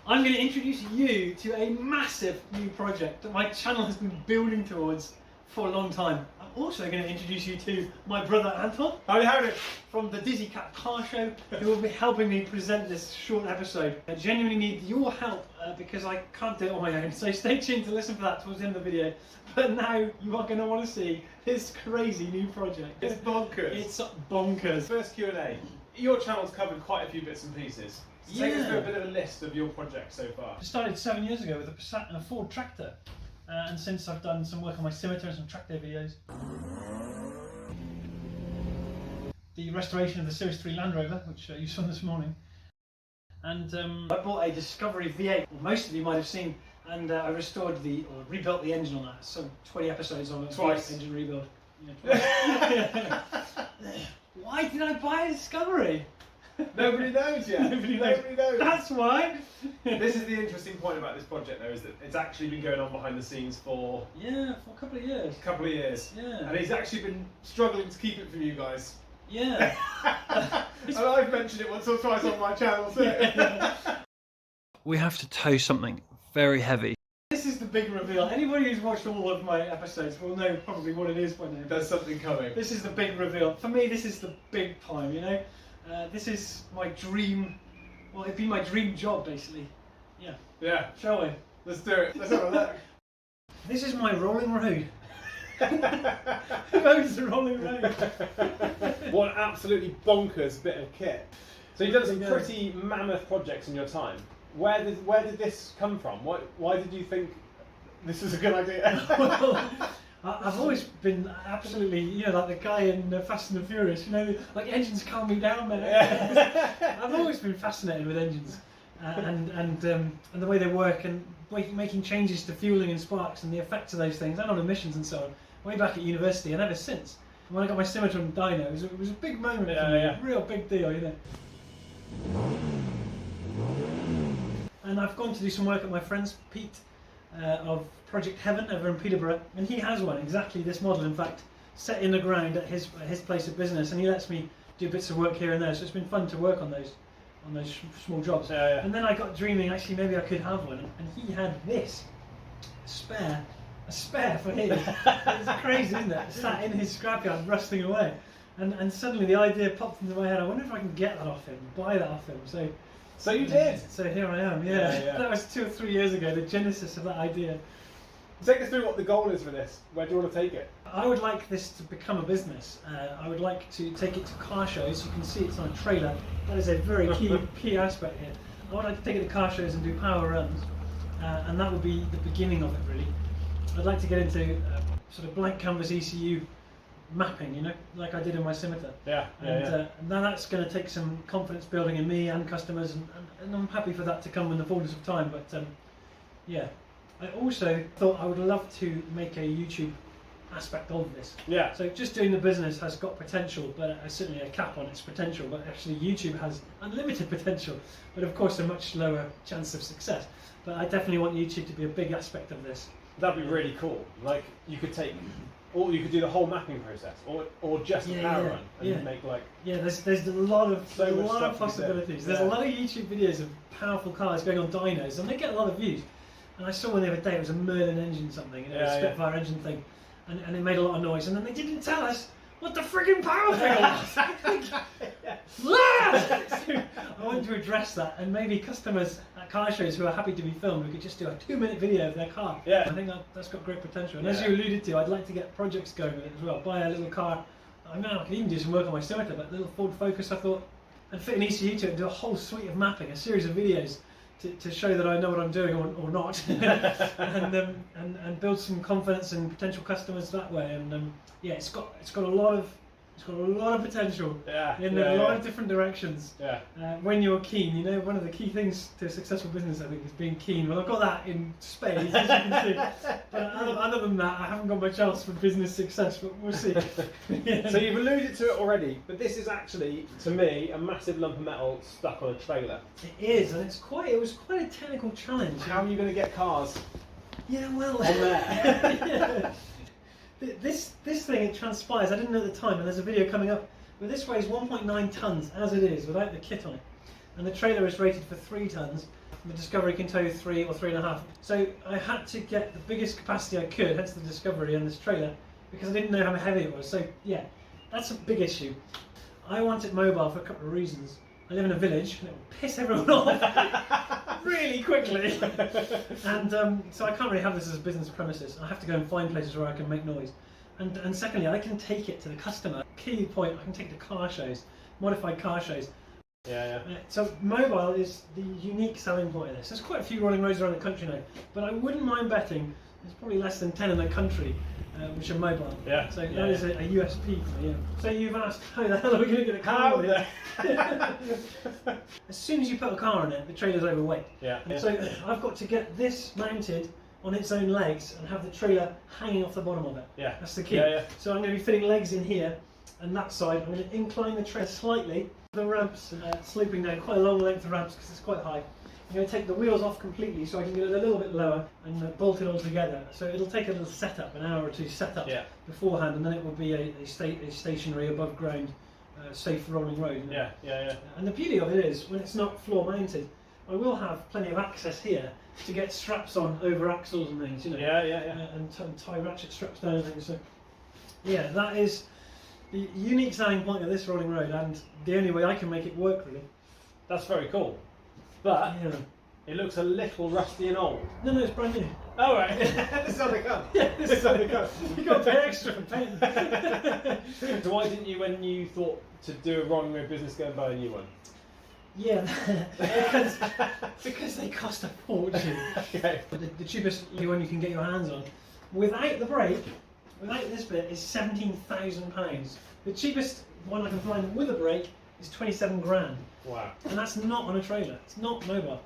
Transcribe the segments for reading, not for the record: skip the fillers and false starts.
I'm going to introduce you to a massive new project that my channel has been building towards for a long time. I'm also going to introduce you to my brother Anton, howdy, from the Dizzy Cat car show, who will be helping me present this short episode. I genuinely need your help because I can't do it on my own, so stay tuned to listen for that towards the end of the video. But now you are going to want to see this crazy new project. It's bonkers. It's bonkers. First Q&A. Your channel's covered quite a few bits and pieces. So take us through a bit of a list of your projects so far. I started 7 years ago with a Ford tractor, and since I've done some work on my scimitar and some track day videos. The restoration of the Series 3 Land Rover, which you saw this morning. And I bought a Discovery V8, most of you might have seen, and I restored or rebuilt the engine on that. So 20 episodes on it. Twice. Engine rebuild. Yeah, twice. Why did I buy a Discovery? Nobody knows yet. Nobody knows. That's why. This is the interesting point about this project, though, is that it's actually been going on behind the scenes for a couple of years. Yeah. And he's actually been struggling to keep it from you guys. Yeah. And I've mentioned it once or twice on my channel too. We have to tow something very heavy. This is the big reveal. Anybody who's watched all of my episodes will know probably what it is by now. There's something coming. This is the big reveal. For me, this is the big time, you know? This is my dream, well, it'd be my dream job, basically. Yeah. Yeah. Shall we? Let's do it. Let's have a look. This is my rolling road. Who owns the rolling road? What an absolutely bonkers bit of kit. So you've done some pretty mammoth projects in your time. Where did this come from? Why did you think this is a good idea? Well, I've always been absolutely, you know, like the guy in Fast and the Furious, you know, like engines calm me down, man. Yeah. I've always been fascinated with engines and the way they work and making changes to fueling and sparks and the effects of those things and on emissions and so on. Way back at university and ever since. When I got my scimitar on Dyno, it was a big moment for me, a real big deal, you know. And I've gone to do some work at my friend's, Pete, of Project Heaven over in Peterborough, and he has one, exactly this model, in fact, set in the ground at his place of business, and he lets me do bits of work here and there, so it's been fun to work on those small jobs. Yeah. And then I got dreaming, actually maybe I could have one, and he had this, a spare for him. It's crazy, isn't it? Sat in his scrapyard rusting away, and suddenly the idea popped into my head, I wonder if I can get that off him, buy that off him. So you did? So here I am, yeah. That was 2 or 3 years ago, the genesis of that idea. Take us through what the goal is for this. Where do you want to take it? I would like this to become a business. I would like to take it to car shows. You can see it's on a trailer. That is a very key aspect here. I would like to take it to car shows and do power runs. And that would be the beginning of it, really. I'd like to get into sort of blank canvas ECU mapping, you know, like I did in my scimitar. And now that's going to take some confidence building in me and customers, and I'm happy for that to come in the fullness of time. But yeah, I also thought I would love to make a YouTube aspect of this. Yeah. So just doing the business has got potential, but certainly a cap on its potential. But actually, YouTube has unlimited potential, but of course a much lower chance of success. But I definitely want YouTube to be a big aspect of this. That'd be really cool. Like you could take. Or you could do the whole mapping process, or just a power run and make like. Yeah, there's a lot of possibilities. There's a lot of YouTube videos of powerful cars going on dynos, and they get a lot of views. And I saw one the other day. It was a Merlin engine something, you know, a Spitfire engine thing, and it made a lot of noise. And then they didn't tell us what the friggin' power fail was. I want to address that, and maybe customers at car shows who are happy to be filmed, we could just do a 2-minute video of their car. Yeah. I think that's got great potential. And as you alluded to, I'd like to get projects going with it as well. Buy a little car. I mean, I could even do some work on my scimitar, but a little Ford Focus, I thought, and fit an ECU to it and do a whole suite of mapping, a series of videos to show that I know what I'm doing or not, and build some confidence in potential customers that way. And yeah, it's got a lot of potential in a lot of different directions. When you're keen, you know, one of the key things to a successful business, I think, is being keen. Well, I've got that in spades, as you can see. But other than that, I haven't got much else for business success. But we'll see. So you've alluded to it already, but this is actually, to me, a massive lump of metal stuck on a trailer. It is, and it was quite a technical challenge. How are you going to get cars? Yeah, well, on there. This thing, it transpires, I didn't know at the time, and there's a video coming up, but this weighs 1.9 tonnes as it is, without the kit on it. And the trailer is rated for 3 tonnes. The Discovery can tow 3 or 3.5. So I had to get the biggest capacity I could, hence the Discovery and this trailer, because I didn't know how heavy it was. So yeah, that's a big issue. I want it mobile for a couple of reasons. I live in a village and it will piss everyone off really quickly. And so I can't really have this as a business premises. I have to go and find places where I can make noise. And secondly, I can take it to the customer. Key point, I can take it to car shows, modified car shows. Yeah, yeah. So mobile is the unique selling point of this. There's quite a few rolling roads around the country now, but I wouldn't mind betting there's probably less than 10 in the country which are mobile. Yeah. So yeah, that is a USP for me. Yeah. So you've asked, how the hell are we going to get a car with it? As soon as you put a car on it, the trailer's overweight. Yeah. And so I've got to get this mounted on its own legs and have the trailer hanging off the bottom of it. Yeah. That's the key. Yeah, yeah. So I'm going to be fitting legs in here and that side. I'm going to incline the trailer slightly. The ramps sloping down, quite a long length of ramps because it's quite high. I'm going to take the wheels off completely so I can get it a little bit lower and bolt it all together. So it'll take a little setup, an hour or two setup beforehand, and then it will be a stationary above ground safe rolling road. You know? Yeah, yeah, yeah. And the beauty of it is, when it's not floor mounted, I will have plenty of access here to get straps on over axles and things, you know. Yeah, yeah, yeah. And tie ratchet straps down and things. So yeah, that is the unique selling point of this rolling road, and the only way I can make it work really. That's very cool. But Yeah. it looks a little rusty and old. No, it's brand new. Oh, right. This is how they come. Yeah, This is how they come. You got to pay extra for paint. So why didn't you, when you thought to do a rolling road business, go and buy a new one? Yeah, because they cost a fortune. Okay. The cheapest one you can get your hands on, without the brake, without this bit, is £17,000. The cheapest one I can find with a brake is 27 grand. Wow. And that's not on a trailer. It's not mobile.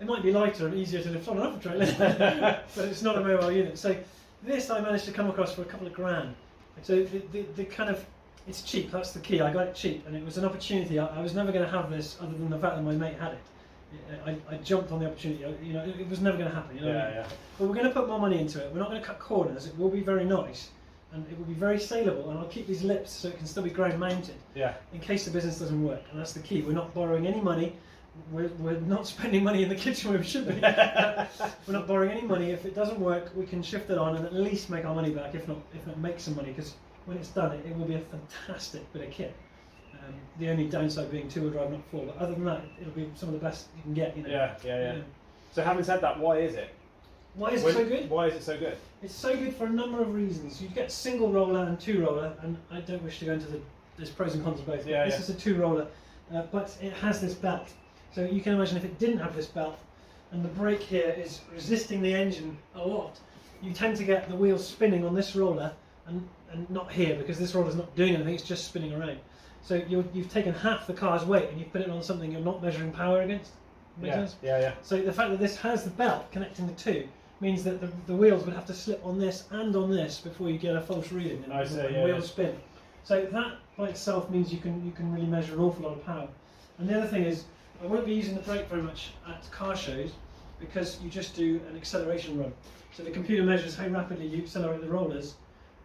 It might be lighter and easier to lift on and off a trailer, but it's not a mobile unit. So this I managed to come across for a couple of grand. So the kind of, it's cheap. That's the key. I got it cheap, and it was an opportunity. I was never going to have this other than the fact that my mate had it. I jumped on the opportunity. You know, it was never going to happen. You know. Yeah, yeah. But we're going to put more money into it. We're not going to cut corners. It will be very nice, and it will be very saleable. And I'll keep these lips so it can still be ground mounted. Yeah. In case the business doesn't work, and that's the key. We're not borrowing any money. We're not spending money in the kitchen where we should be. We're not borrowing any money. If it doesn't work, we can shift it on and at least make our money back. If not make some money, because when it's done, it will be a fantastic bit of kit. The only downside being two-wheel drive, not four. But other than that, it'll be some of the best you can get. You know. Yeah. So having said that, why is it? Why is it so good? Why is it so good? It's so good for a number of reasons. You get single roller and two roller, and I don't wish to go into there's pros and cons of both. Yeah, this is a two roller, but it has this belt. So you can imagine if it didn't have this belt, and the brake here is resisting the engine a lot, you tend to get the wheels spinning on this roller, and not here, because this roller's not doing anything, it's just spinning around. So you've taken half the car's weight and you've put it on something you're not measuring power against. Make sense? Yeah. So the fact that this has the belt connecting the two means that the wheels would have to slip on this and on this before you get a false reading and the wheels spin. So that by itself means you can really measure an awful lot of power. And the other thing is, I won't be using the brake very much at car shows because you just do an acceleration run. So the computer measures how rapidly you accelerate the rollers,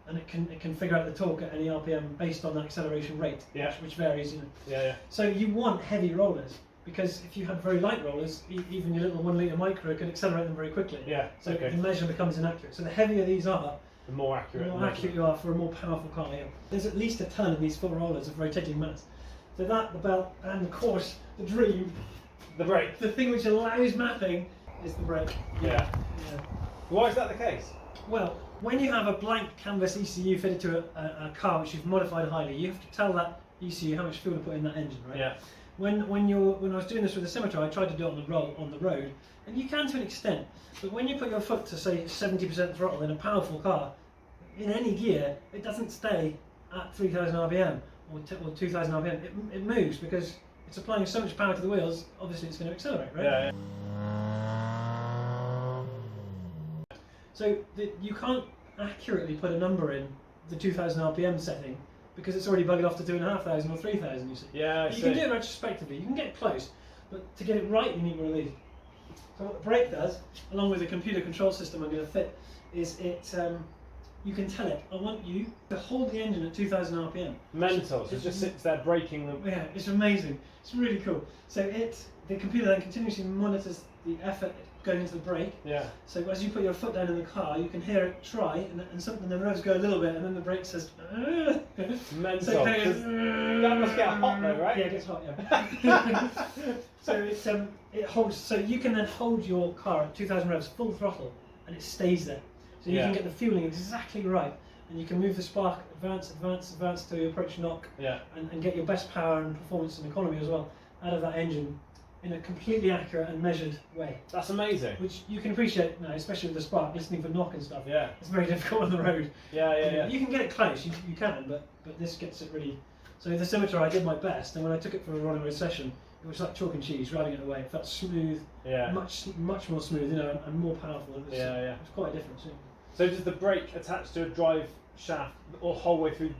and it can figure out the torque at any RPM based on that acceleration rate, which varies. You know. Yeah. So you want heavy rollers, because if you had very light rollers, even your little 1 litre micro could accelerate them very quickly. Yeah. So the measure becomes inaccurate. So the heavier these are, the more accurate. The more accurate you are for a more powerful car. Yeah. There's at least a ton of these full rollers of rotating mass. So that, the belt, and of course the dream, the brake. the thing which allows mapping, is the brake. Yeah. Why is that the case? Well, when you have a blank canvas ECU fitted to a car which you've modified highly, you have to tell that ECU how much fuel to put in that engine, right? Yeah. When I was doing this with the Scimitar, I tried to do it on the road, and you can to an extent. But when you put your foot to say 70% throttle in a powerful car, in any gear, it doesn't stay at 3,000 RPM or 2,000 RPM. It moves because it's applying so much power to the wheels. Obviously, it's going to accelerate, right? Yeah. So you can't accurately put a number in the 2,000 RPM setting because it's already buggered off to 2,500 or 3,000. You see. Yeah. You can do it retrospectively. You can get close, but to get it right, you need one of these. So what the brake does, along with the computer control system I'm going to fit, is you can tell it, I want you to hold the engine at 2,000 RPM. Mental. So it just sits there braking them. Yeah, it's amazing. It's really cool. So the computer then continuously monitors the effort going into the brake. Yeah. So as you put your foot down in the car, you can hear it try, and something the revs go a little bit, and then the brake says. Mental. So it kind of goes, that must get hot though, right? Yeah, it gets hot. Yeah. So it holds. So you can then hold your car at 2,000 revs full throttle, and it stays there. So you can get the fueling exactly right, and you can move the spark, advance to approach knock, and get your best power and performance and economy as well out of that engine in a completely accurate and measured way. That's amazing. Which you can appreciate now, especially with the spark, listening for knock and stuff. Yeah. It's very difficult on the road. Yeah. You can get it close, you can, but this gets it really. So the scimitar, I did my best, and when I took it for a running road session, it was like chalk and cheese, riding it away. It felt smooth, much more smooth, and more powerful. It was, it was quite a difference. Yeah. So does the brake attach to a drive shaft or whole way through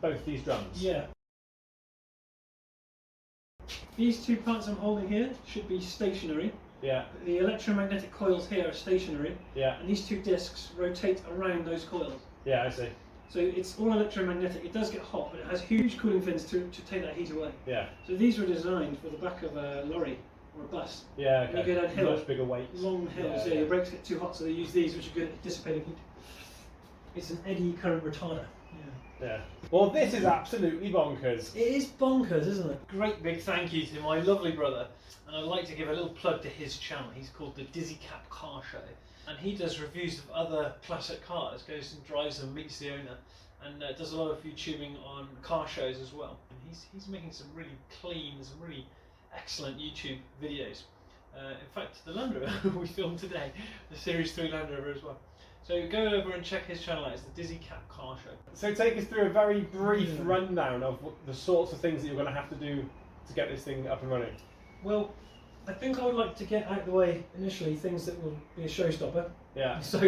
both these drums? Yeah. These two parts I'm holding here should be stationary. Yeah. The electromagnetic coils here are stationary. Yeah. And these two discs rotate around those coils. Yeah, I see. So it's all electromagnetic. It does get hot, but it has huge cooling fins to take that heat away. Yeah. So these were designed for the back of a lorry or a bus. Yeah, okay. When you go down hills, much bigger weights. long hills, your brakes get too hot, so they use these, which are good at dissipating heat. It's an eddy current retarder. Yeah. Well, this is absolutely bonkers. It is bonkers, isn't it? Great big thank you to my lovely brother, and I'd like to give a little plug to his channel. He's called the Dizzy Cap Car Show, and he does reviews of other classic cars, goes and drives them, meets the owner, and does a lot of YouTubing on car shows as well. And he's making some really clean, some really excellent YouTube videos. In fact, the Land Rover we filmed today, the Series 3 Land Rover as well. So go over and check his channel out. It's the Dizzy Cap Car Show. So take us through a very brief rundown of the sorts of things that you're going to have to do to get this thing up and running. Well, I think I would like to get out of the way initially things that will be a showstopper. Yeah. So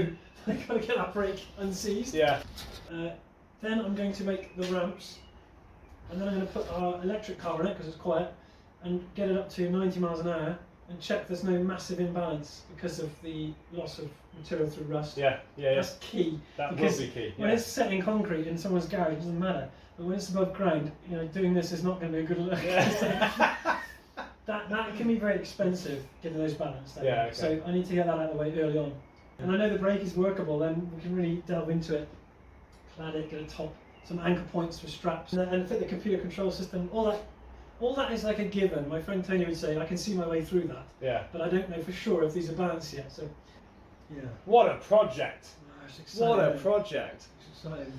I've got to get that brake unseized. Yeah. Then I'm going to make the ramps, and then I'm going to put our electric car in it because it's quiet, and get it up to 90 miles an hour, and check there's no massive imbalance because of the loss of material through rust. Yeah. That's key. That will be key. When it's set in concrete in someone's garage, it doesn't matter. But when it's above ground, doing this is not going to be a good look. Yeah. that can be very expensive, getting those balanced. Yeah, okay. So I need to get that out of the way early on. And I know the brake is workable, then we can really delve into it. Clad it, get a top, some anchor points for straps, and fit the computer control system. All that is like a given. My friend Tony would say, I can see my way through that. Yeah. But I don't know for sure if these are balanced yet. So, yeah. What a project! It's exciting. What a project! It's exciting.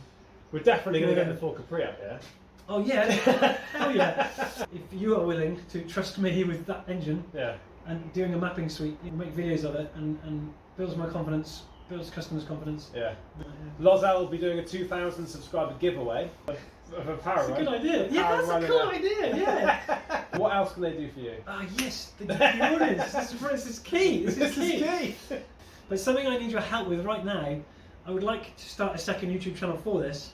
We're definitely going to get the full Capri up here. Oh yeah, hell yeah! If you are willing to trust me with that engine, and doing a mapping suite, you can make videos of it, and builds my confidence, builds customers' confidence. Yeah. Lozelle will be doing a 2,000 subscriber giveaway of a power run. That's a good idea. Yeah, that's a cool idea. Yeah. What else can they do for you? Yes, the audience. This is key. This is key. But something I need your help with right now. I would like to start a second YouTube channel for this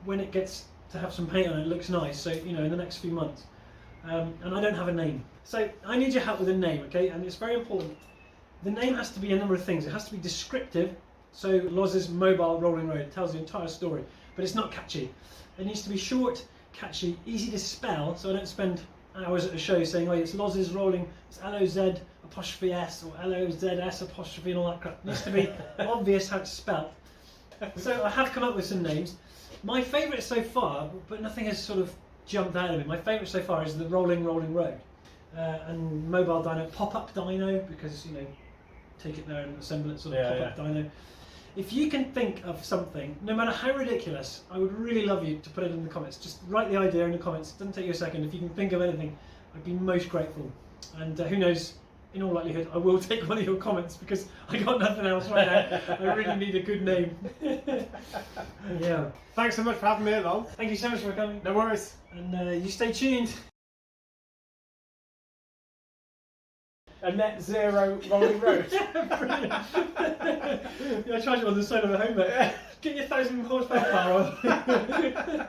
when it gets to have some paint on it, looks nice. So in the next few months. And I don't have a name, so I need your help with a name. Okay, and it's very important. The name has to be a number of things. It has to be descriptive. So Loz's Mobile Rolling Road tells the entire story, but it's not catchy. It needs to be short, catchy, easy to spell, so I don't spend hours at a show saying, oh, it's Loz's Rolling, it's L-O-Z''S or L-O-Z-S' and all that crap. It needs to be obvious how it's spelled. So I have come up with some names. My favourite so far, but nothing has sort of jumped out of me, my favourite so far is the Rolling Road. And Mobile Dyno, Pop-Up Dyno, because, take it there and assemble it, sort of Pop-Up Dyno. If you can think of something, no matter how ridiculous, I would really love you to put it in the comments. Just write the idea in the comments. It doesn't take you a second. If you can think of anything, I'd be most grateful. And who knows, in all likelihood, I will take one of your comments because I got nothing else right now. I really need a good name. Yeah. Thanks so much for having me along. Thank you so much for coming. No worries. And you stay tuned. A net zero rolling road. Brilliant. I charge you on the side of a home, mate. Get your 1,000 horsepower on.